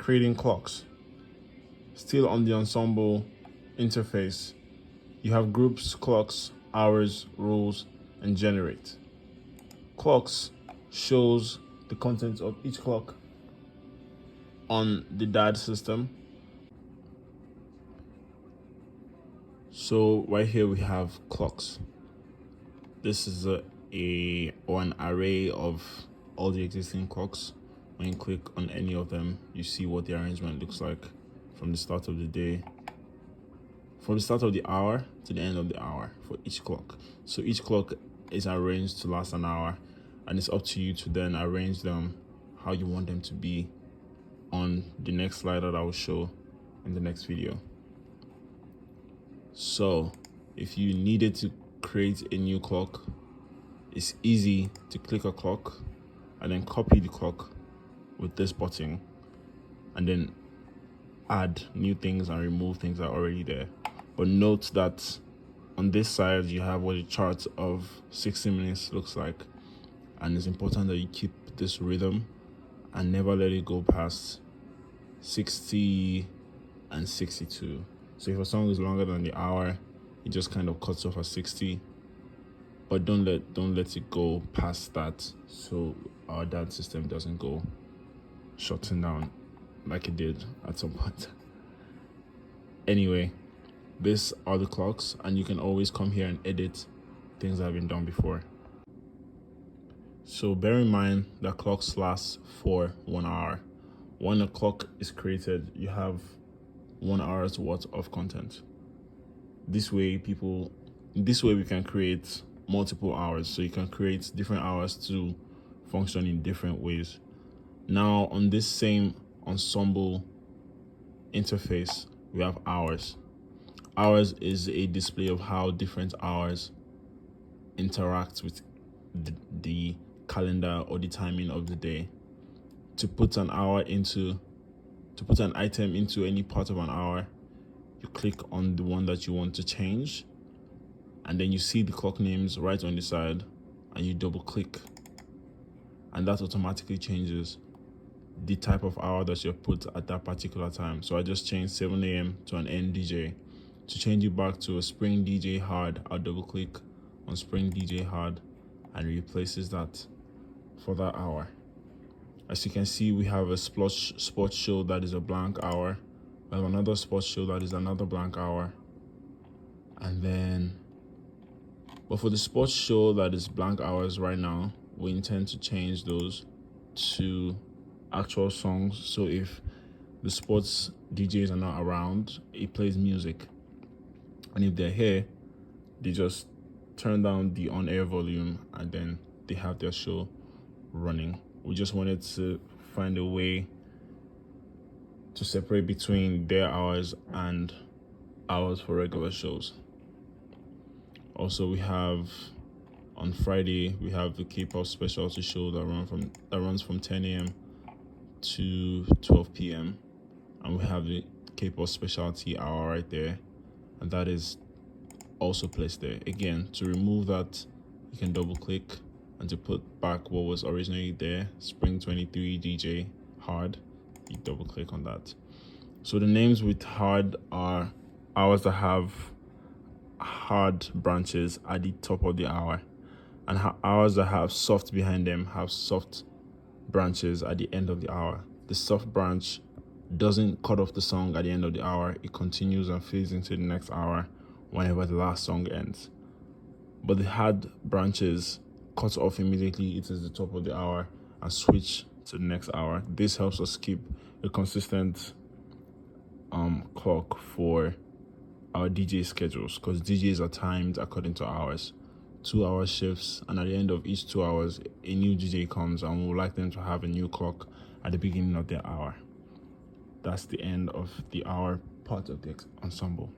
creating clocks. Still on the ensemble interface, you have groups, clocks, hours, rules, and generate. Clocks shows the contents of each clock on the DAD system. So right here we have clocks. This is an array of all the existing clocks. When you click on any of them, you see what the arrangement looks like from the start of the day, from the start of the hour to the end of the hour for each clock. So each clock is arranged to last an hour, and it's up to you to then arrange them how you want them to be on the next slide that I will show in the next video. So if you needed to create a new clock, it's easy to click a clock and then copy the clock with this button and then add new things and remove things that are already there. But note that on this side you have what a chart of 60 minutes looks like, and it's important that you keep this rhythm and never let it go past 60 and 62. So if a song is longer than the hour, it just kind of cuts off at 60, but don't let it go past that, so our DAD system doesn't go shutting down like it did at some point. Anyway, these are the clocks, and you can always come here and edit things that have been done before. So bear in mind that clocks last for 1 hour. When a clock is created, you have 1 hour's worth of content. This way we can create multiple hours, so you can create different hours to function in different ways. Now on this same ensemble interface, we have hours. Hours is a display of how different hours interact with the calendar or the timing of the day. To put an item into any part of an hour, you click on the one that you want to change, and then you see the clock names right on the side, and you double click, and that automatically changes the type of hour that you put at that particular time. So I just changed 7 a.m. to an NDJ. To change it back to a Spring DJ Hard, I'll double click on Spring DJ Hard, and it replaces that for that hour. As you can see, we have a sports show that is a blank hour. We have another sports show that is another blank hour. And then, but for the sports show that is blank hours right now, we intend to change those to actual songs. So if the sports DJs are not around, it plays music. And if they're here, they just turn down the on-air volume and then they have their show running. We just wanted to find a way to separate between their hours and hours for regular shows. Also, we have on Friday, we have the K-pop specialty show that runs from 10 a.m. to 12 p.m. and we have the K-pop specialty hour right there, and that is also placed there. Again, to remove that, you can double click, and to put back what was originally there, Spring 23 DJ Hard, you double click on that. So the names with hard are hours that have hard branches at the top of the hour, and hours that have soft behind them have soft branches at the end of the hour. The soft branch doesn't cut off the song at the end of the hour. It continues and fades into the next hour whenever the last song ends. But the hard branches cut off immediately it is the top of the hour and switch to the next hour. This helps us keep a consistent clock for our DJ schedules, because DJs are timed according to hours. 2 hour shifts, and at the end of each 2 hours a new DJ comes, and we would like them to have a new clock at the beginning of their hour. That's the end of the hour part of the ensemble.